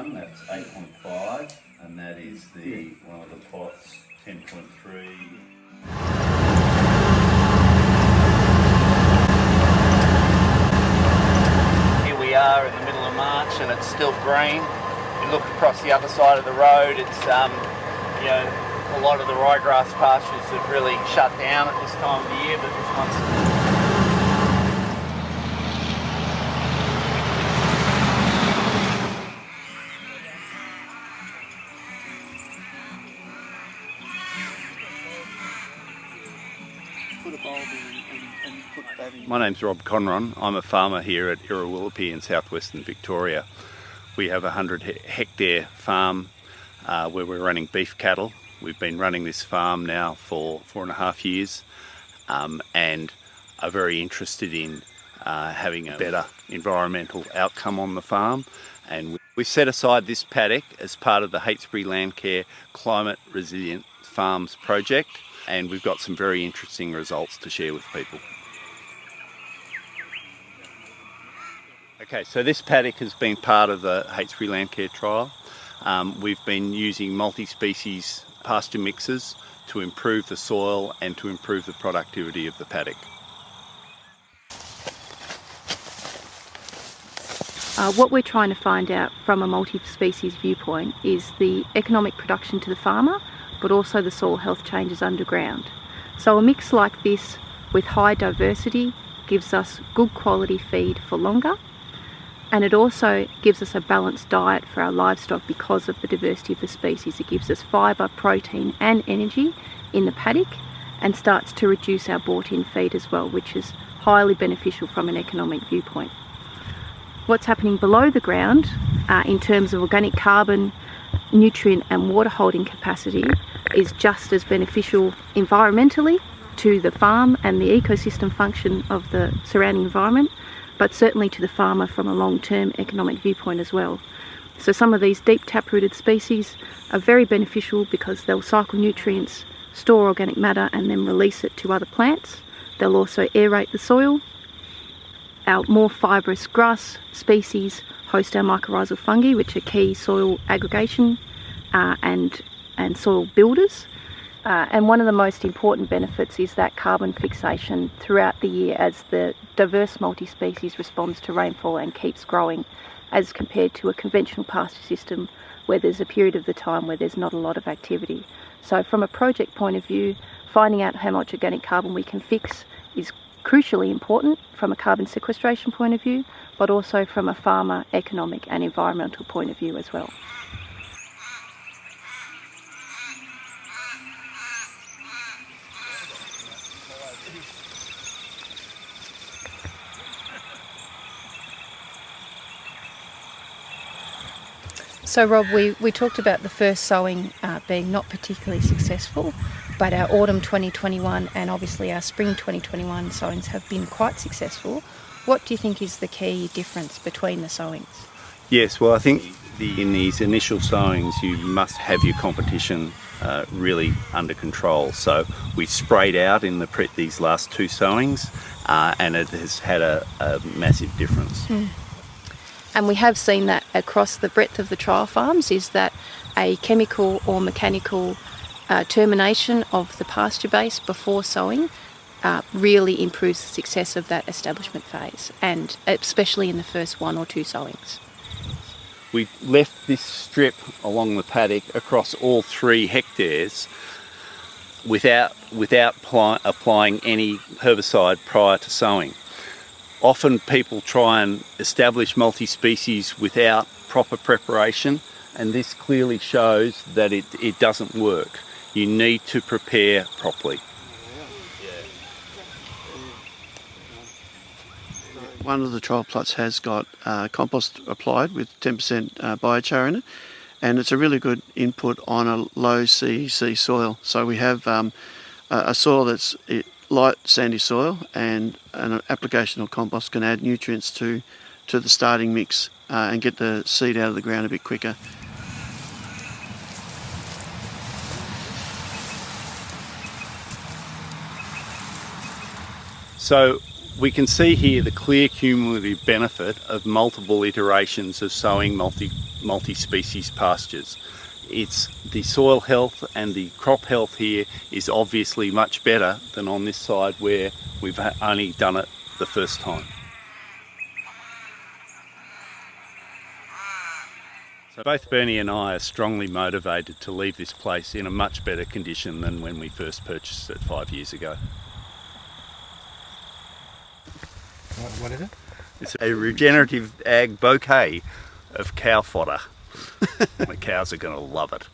one, that's 8.5, and that is the one of the pots, 10.3. We are in the middle of March and it's still green. You look across the other side of the road, it's a lot of the ryegrass pastures have really shut down at this time of the year, but this one's My name's Rob Conron. I'm a farmer here at Irrewillipe in southwestern Victoria. We have a 100-hectare farm where we're running beef cattle. We've been running this farm now for 4.5 years and are very interested in having a better environmental outcome on the farm. And we set aside this paddock as part of the Heytesbury Landcare Climate Resilient Farms project, and we've got some very interesting results to share with people. Okay, so this paddock has been part of the Heytesbury Landcare trial. We've been using multi-species pasture mixes to improve the soil and to improve the productivity of the paddock. What we're trying to find out from a multi-species viewpoint is the economic production to the farmer, but also the soil health changes underground. So a mix like this with high diversity gives us good quality feed for longer, and it also gives us a balanced diet for our livestock because of the diversity of the species. It gives us fibre, protein and energy in the paddock and starts to reduce our bought-in feed as well, which is highly beneficial from an economic viewpoint. What's happening below the ground in terms of organic carbon, nutrient and water holding capacity is just as beneficial environmentally to the farm and the ecosystem function of the surrounding environment, but certainly to the farmer from a long-term economic viewpoint as well. So some of these deep tap-rooted species are very beneficial because they'll cycle nutrients, store organic matter and then release it to other plants. They'll also aerate the soil. Our more fibrous grass species host our mycorrhizal fungi, which are key soil aggregation and soil builders. And one of the most important benefits is that carbon fixation throughout the year as the diverse multi-species responds to rainfall and keeps growing, as compared to a conventional pasture system where there's a period of the time where there's not a lot of activity. So from a project point of view, finding out how much organic carbon we can fix is crucially important from a carbon sequestration point of view, but also from a farmer economic and environmental point of view as well. So Rob, we talked about the first sowing being not particularly successful, but our autumn 2021 and obviously our spring 2021 sowings have been quite successful. What do you think is the key difference between the sowings? Yes, well I think in these initial sowings you must have your competition really under control. So we sprayed out in these last two sowings and it has had a massive difference. And we have seen that across the breadth of the trial farms, is that a chemical or mechanical termination of the pasture base before sowing really improves the success of that establishment phase, and especially in the first 1 or 2 sowings. We left this strip along the paddock across all 3 hectares without applying any herbicide prior to sowing. Often people try and establish multi-species without proper preparation, and this clearly shows that it doesn't work. You need to prepare properly. One of the trial plots has got compost applied with 10% biochar in it, and it's a really good input on a low CEC soil. So we have a soil that's light sandy soil, and an application of compost can add nutrients to the starting mix and get the seed out of the ground a bit quicker. So We can see here the clear cumulative benefit of multiple iterations of sowing multi-species pastures. It's the soil health and the crop health here is obviously much better than on this side where we've only done it the first time. So both Bernie and I are strongly motivated to leave this place in a much better condition than when we first purchased it 5 years ago. What is it? It's a regenerative ag bouquet of cow fodder. The cows are going to love it.